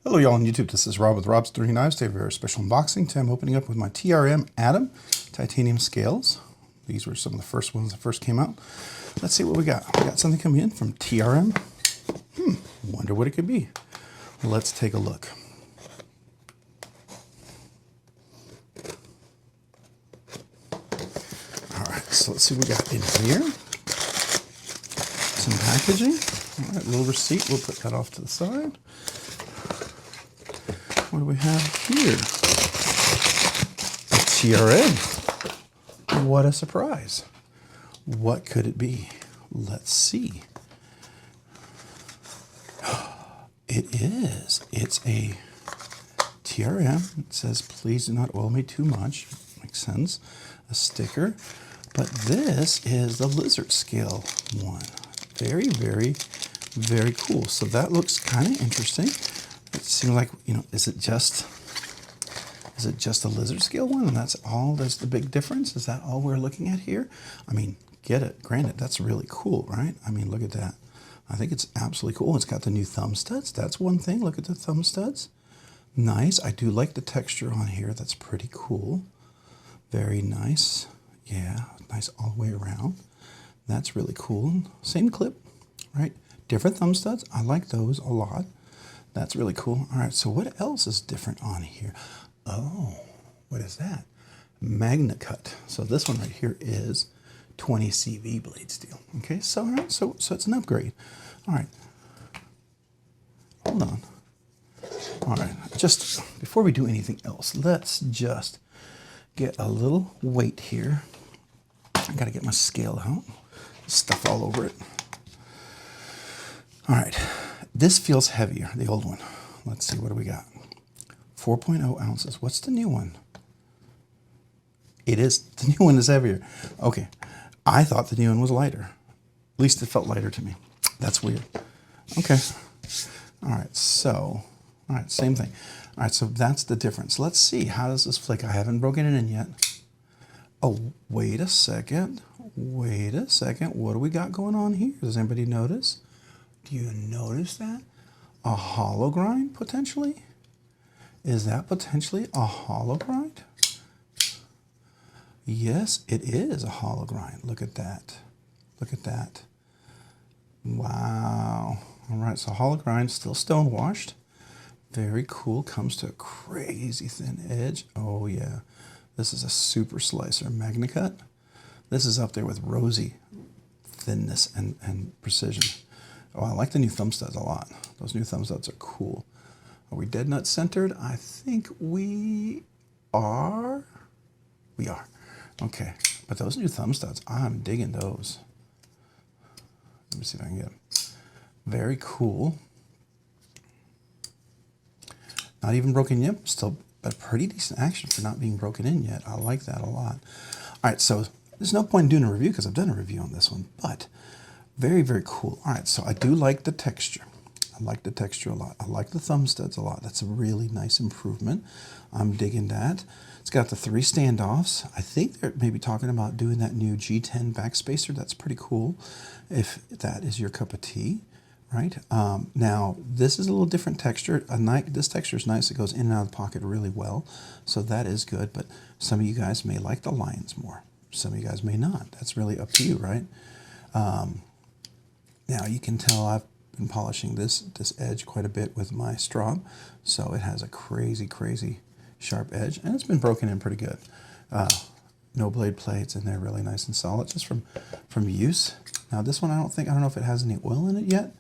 Hello y'all on YouTube, this is Rob with Rob's Dirty Knives. Today, a very special unboxing. Today I'm opening up with my TRM Atom titanium scales. These were some of the first ones that first came out. Let's see what we got. We got something coming in from TRM. Wonder what it could be. Let's take a look. Alright, so let's see what we got in here. Some packaging. Alright, little receipt. We'll put that off to the side. What do we have here? A TRM. What a surprise. What could it be? Let's see. It is. It's a TRM. It says, please do not oil me too much. Makes sense. A sticker. But this is the lizard scale one. Very, very, very cool. So that looks kind of interesting. It seems like, you know, is it just a lizard scale one and that's all? There's the big difference? Is that all we're looking at here? I mean, get it. Granted, that's really cool, right? I mean, look at that. I think it's absolutely cool. It's got the new thumb studs. That's one thing. Look at the thumb studs. Nice. I do like the texture on here. That's pretty cool. Very nice. Yeah, nice all the way around. That's really cool. Same clip, right? Different thumb studs. I like those a lot. That's really cool. All right, so what else is different on here? Oh, what is that? MagnaCut. So this one right here is 20 CV blade steel. Okay, so all right, so it's an upgrade. All right, hold on. All right, just before we do anything else, let's just get a little weight here. I gotta get my scale out. Stuff all over it. All right. This feels heavier, the old one. Let's see, what do we got? 4.0 ounces. What's the new one? It is, the new one is heavier. Okay, I thought the new one was lighter. At least it felt lighter to me. That's weird. Okay, all right, so, all right, same thing. All right, so that's the difference. Let's see, how does this flick? I haven't broken it in yet. Oh, wait a second. Wait a second, what do we got going on here? Does anybody notice? Do you notice that? A hollow grind, potentially? Is that potentially a hollow grind? Yes, it is a hollow grind. Look at that. Look at that. Wow. All right, so hollow grind, still stone washed. Very cool. Comes to a crazy thin edge. Oh, yeah. This is a super slicer. MagnaCut. This is up there with rosy thinness and precision. Oh, I like the new thumb studs a lot. Those new thumb studs are cool. Are we dead nut centered? I think we are. We are. Okay, but those new thumb studs, I'm digging those. Let me see if I can get them. Very cool. Not even broken yet, still a pretty decent action for not being broken in yet. I like that a lot. All right, so there's no point in doing a review because I've done a review on this one, but very, very cool. All right, so I do like the texture. I like the texture a lot. I like the thumb studs a lot. That's a really nice improvement. I'm digging that. It's got the 3 standoffs. I think they're maybe talking about doing that new G10 backspacer. That's pretty cool if that is your cup of tea, right? Now, this is a little different texture. This texture is nice. It goes in and out of the pocket really well, so that is good, but some of you guys may like the lines more. Some of you guys may not. That's really up to you, right? Now you can tell I've been polishing this edge quite a bit with my straw, so it has a crazy, crazy sharp edge, and it's been broken in pretty good. No blade plates, and they're really nice and solid just from use. Now this one, I don't know if it has any oil in it yet.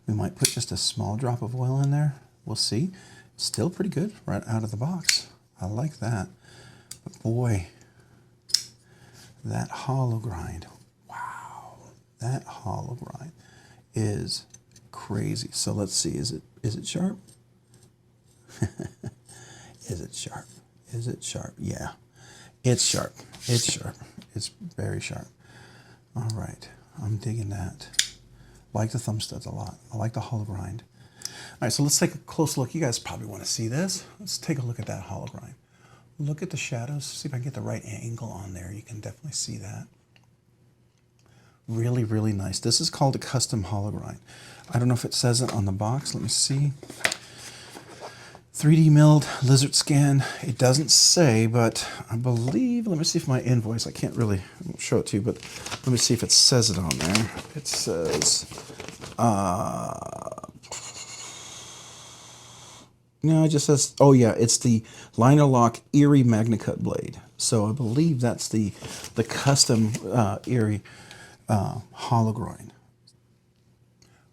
We might put just a small drop of oil in there. We'll see. Still pretty good right out of the box. I like that. But boy, that hollow grind. Wow, that hollow grind is crazy. So let's see, is it sharp? Is it sharp? Is it sharp? Yeah, it's sharp. It's sharp. It's very sharp. All right, I'm digging that. Like the thumb studs a lot. I like the hollow grind. All right, so let's take a close look. You guys probably want to see this. Let's take a look at that hollow grind. Look at the shadows. See if I can get the right angle on there. You can definitely see that. Really, really nice. This is called a custom hollow grind. I don't know if it says it on the box. Let me see. 3D milled lizard skin. It doesn't say, but I believe, let me see if my invoice, I can't really show it to you, but let me see if it says it on there. It says, no, it just says, oh yeah, it's the Liner Lock Irie MagnaCut blade. So I believe that's the custom Irie hologroin.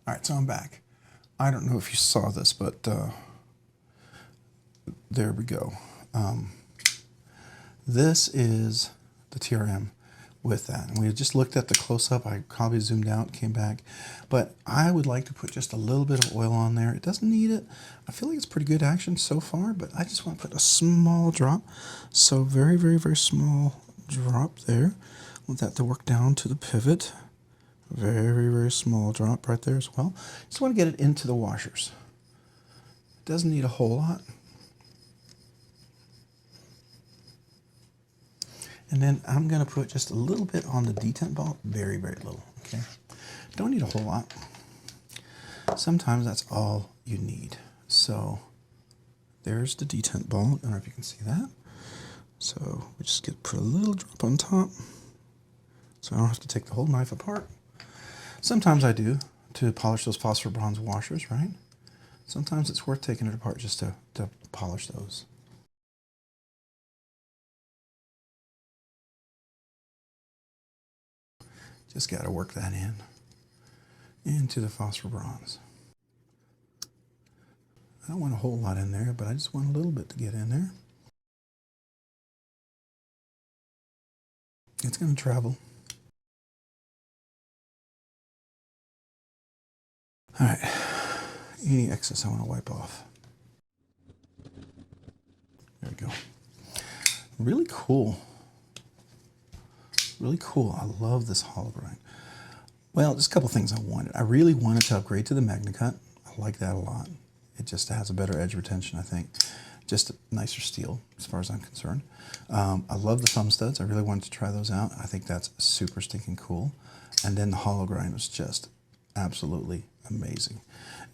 All right, so I'm back. I don't know if you saw this, but there we go. This is the TRM with that. And we just looked at the close-up. I probably zoomed out, came back. But I would like to put just a little bit of oil on there. It doesn't need it. I feel like it's pretty good action so far, but I just want to put a small drop. So very, very, very small drop there. I want that to work down to the pivot. Very, very small drop right there as well. Just want to get it into the washers. Doesn't need a whole lot. And then I'm going to put just a little bit on the detent ball. Very, very little. Okay. Don't need a whole lot. Sometimes that's all you need. So there's the detent ball. I don't know if you can see that. So we just put a little drop on top. So I don't have to take the whole knife apart. Sometimes I do to polish those phosphor bronze washers, right? Sometimes it's worth taking it apart just to polish those. Just got to work that into the phosphor bronze. I don't want a whole lot in there, but I just want a little bit to get in there. It's going to travel. All right, any excess I want to wipe off. There we go. Really cool. Really cool. I love this hologram. Well, just a couple things I wanted. I really wanted to upgrade to the MagnaCut. I like that a lot. It just has a better edge retention, I think. Just a nicer steel, as far as I'm concerned. I love the thumb studs. I really wanted to try those out. I think that's super stinking cool. And then the hologram was just absolutely amazing.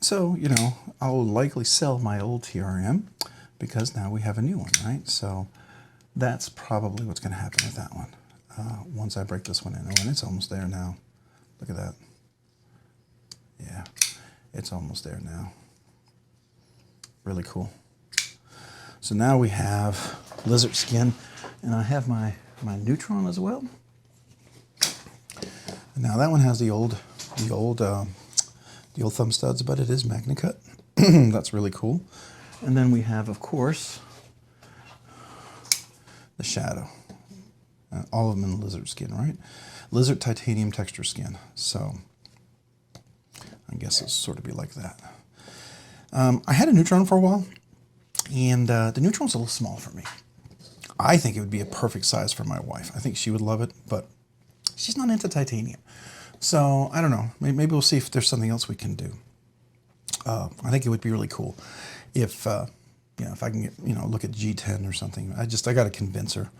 So, you know, I'll likely sell my old TRM because now we have a new one, right? So that's probably what's going to happen with that one. Once I break this one in. Oh, and it's almost there now. Look at that. Yeah, it's almost there now. Really cool. So now we have lizard skin, and I have my Neutron as well. Now that one has the old thumb studs, but it is MagnaCut. That's really cool. And then we have, of course, the Shadow. All of them in lizard skin, right? Lizard titanium texture skin. So I guess it'll sort of be like that. I had a Neutron for a while, and the Neutron's a little small for me. I think it would be a perfect size for my wife. I think she would love it, but she's not into titanium. So I don't know. Maybe we'll see if there's something else we can do. I think it would be really cool if you know, if I can get, you know, look at G10 or something. I got to convince her.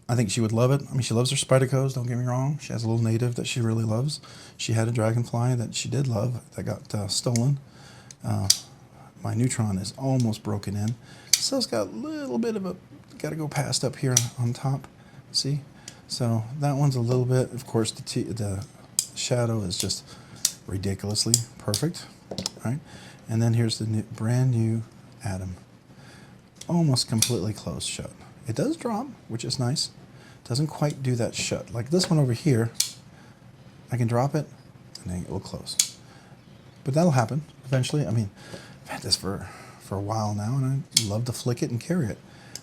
I think she would love it. I mean, she loves her Spydercos, don't get me wrong. She has a little native that she really loves. She had a Dragonfly that she did love that got stolen. My Neutron is almost broken in. So it's got a little bit of a, got to go past up here on top. See? So that one's a little bit, of course, the Shadow is just ridiculously perfect, right? And then here's the brand new Atom. Almost completely closed shut. It does drop, which is nice. Doesn't quite do that shut. Like this one over here, I can drop it and then it will close. But that'll happen eventually. I mean, I've had this for a while now, and I love to flick it and carry it.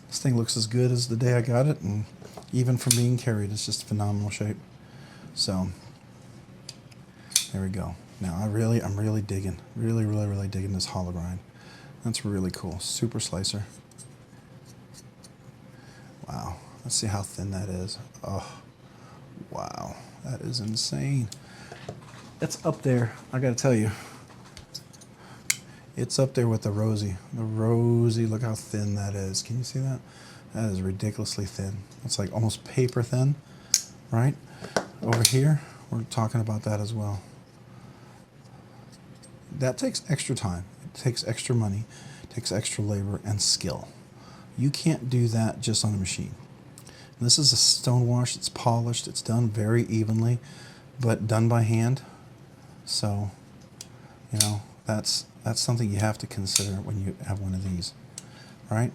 This thing looks as good as the day I got it, and even from being carried, it's just phenomenal shape. So there we go. Now I'm really digging, really digging this hologram. That's really cool. Super slicer. Wow. Let's see how thin that is. Oh, wow. That is insane. It's up there, I gotta tell you. It's up there with the Rosie. The Rosie, look how thin that is. Can you see that? That is ridiculously thin. It's like almost paper thin, right? Over here, we're talking about that as well. That takes extra time. It takes extra money takes extra labor and skill. You can't do that just on a machine. And this is a stone wash. It's polished. It's done very evenly, but done by hand. So, you know, that's something you have to consider when you have one of these, right?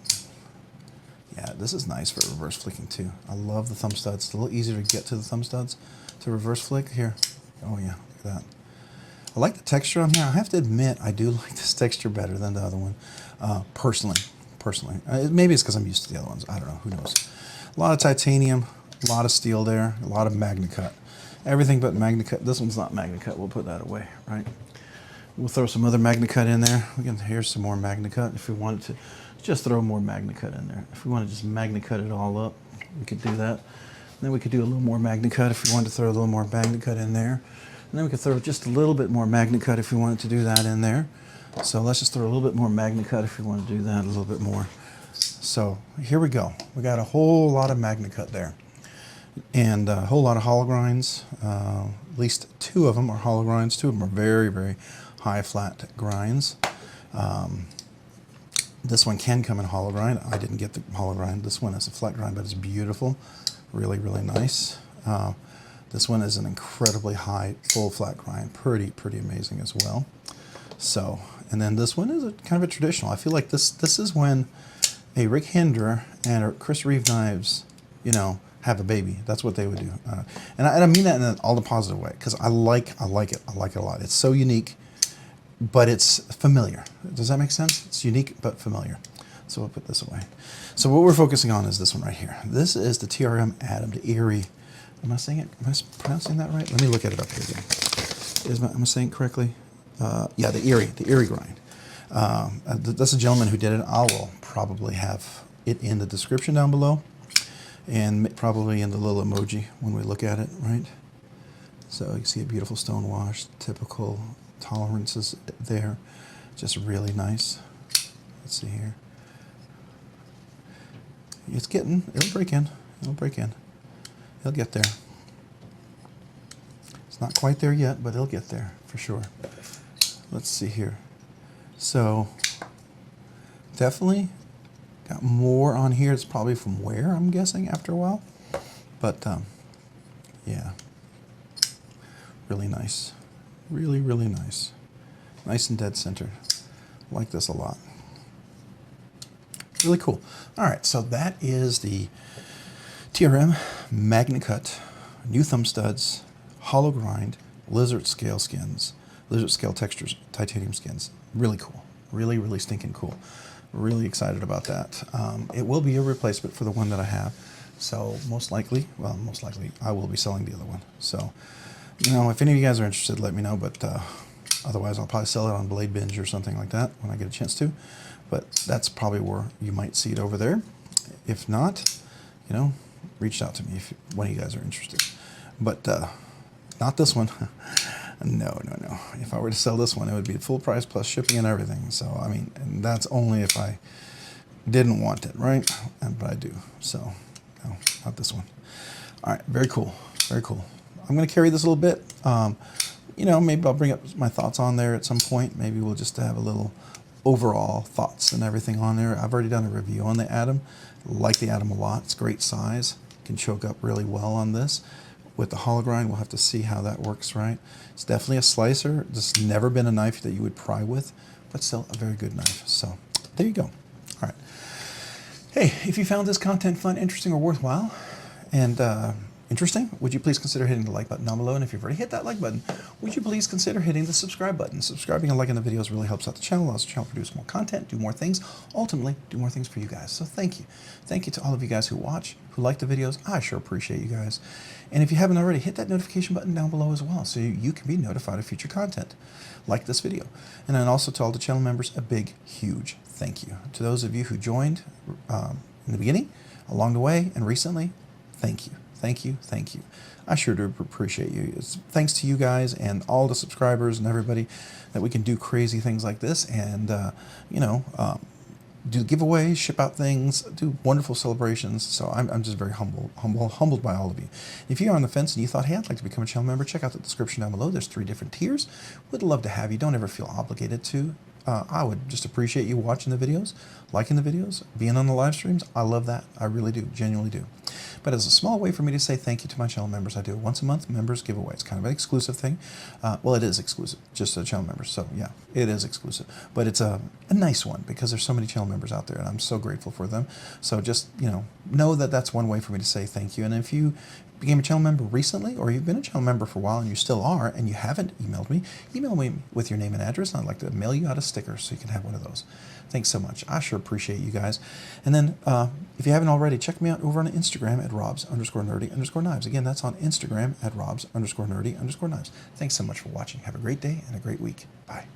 Yeah, this is nice for reverse flicking too. I love the thumb studs. It's a little easier to get to the thumb studs to reverse flick here. Oh yeah, look at that. I like the texture on here. I have to admit, I do like this texture better than the other one, personally. Maybe it's because I'm used to the other ones. I don't know, who knows. A lot of titanium, a lot of steel there, a lot of MagnaCut. Everything but MagnaCut. This one's not MagnaCut. We'll put that away, right? We'll throw some other MagnaCut in there. Here's some more MagnaCut if we wanted to. Just throw more MagnaCut in there. If we want to just MagnaCut it all up, we could do that. Then we could do a little more MagnaCut if we wanted to throw a little more MagnaCut in there. And then we could throw just a little bit more MagnaCut if we wanted to do that in there. So let's just throw a little bit more MagnaCut if we want to do that a little bit more. So here we go. We got a whole lot of MagnaCut there. And a whole lot of hollow grinds. At least 2 of them are hollow grinds. 2 of them are very, very high flat grinds. This one can come in hollow grind. I didn't get the hollow grind. This one is a flat grind, but it's beautiful. Really, really nice. This one is an incredibly high full flat grind. Pretty amazing as well. So, and then this one is kind of a traditional. I feel like this is when a Rick Hinder and a Chris Reeve knives, you know, have a baby. That's what they would do. And I mean that in all the positive way, because I like it a lot. It's so unique, but it's familiar. Does that make sense? It's unique but familiar. So we'll put this away. So what we're focusing on is this one right here. This is the TRM Irie. Am I pronouncing that right? Let me look at it up here again. Am I saying it correctly? Yeah, the Irie grind. That's a gentleman who did it. I will probably have it in the description down below, and probably in the little emoji when we look at it, right? So you see a beautiful stone wash, typical tolerances there, just really nice. Let's see here. It'll break in. It'll get there. It's not quite there yet, but it'll get there for sure. Let's see here. So definitely got more on here. It's probably from wear, I'm guessing, after a while. But yeah, really nice. Really nice. Nice and dead center. Like this a lot. Really cool. All right, so that is the TRM MagnaCut, new thumb studs, hollow grind, lizard scale skins, lizard scale textures, titanium skins. Really cool. Really stinking cool. Really excited about that. It will be a replacement for the one that I have. So most likely, I will be selling the other one. So, you know, if any of you guys are interested, let me know. But otherwise, I'll probably sell it on BladeBinge or something like that when I get a chance to. But that's probably where you might see it over there. If not, you know, reach out to me if one of you guys are interested. But not this one. No. If I were to sell this one, it would be full price plus shipping and everything. So, I mean, and that's only if I didn't want it, right? But I do. So, no, not this one. All right, very cool. Very cool. I'm going to carry this a little bit. You know, maybe I'll bring up my thoughts on there at some point. Maybe we'll just have a little overall thoughts and everything on there. I've already done a review on the Atom. Like the Atom a lot. It's great size. Can choke up really well on this. With the hollow grind, we'll have to see how that works, right? It's definitely a slicer. This has never been a knife that you would pry with, but still a very good knife. So there you go. All right. Hey, if you found this content fun, interesting, or worthwhile, and interesting, would you please consider hitting the like button down below? And if you've already hit that like button, would you please consider hitting the subscribe button? Subscribing and liking the videos really helps out the channel, allows the channel to produce more content, do more things, ultimately do more things for you guys. So thank you. Thank you to all of you guys who watch, who like the videos. I sure appreciate you guys. And if you haven't already, hit that notification button down below as well so you can be notified of future content like this video. And then also to all the channel members, a big, huge thank you. To those of you who joined in the beginning, along the way, and recently, thank you. Thank you. I sure do appreciate you. It's thanks to you guys and all the subscribers and everybody that we can do crazy things like this and, you know, do giveaways, ship out things, do wonderful celebrations. So I'm just very humbled by all of you. If you're on the fence and you thought, hey, I'd like to become a channel member, check out the description down below. There's 3 different tiers. Would love to have you. Don't ever feel obligated to. I would just appreciate you watching the videos, liking the videos, being on the live streams. I love that. I really do, genuinely do. But as a small way for me to say thank you to my channel members, I do a once a month members giveaway. It's kind of an exclusive thing. Well, it is exclusive, just to channel members. So yeah, it is exclusive. But it's a nice one because there's so many channel members out there, and I'm so grateful for them. So just, know that that's one way for me to say thank you. And if you became a channel member recently, or you've been a channel member for a while and you still are, and you haven't emailed me, email me with your name and address, and I'd like to mail you out a sticker so you can have one of those. Thanks so much. I sure appreciate you guys. And then if you haven't already, check me out over on Instagram at robs_nerdy_knives. Again, that's on Instagram at robs_nerdy_knives. Thanks so much for watching. Have a great day and a great week. Bye.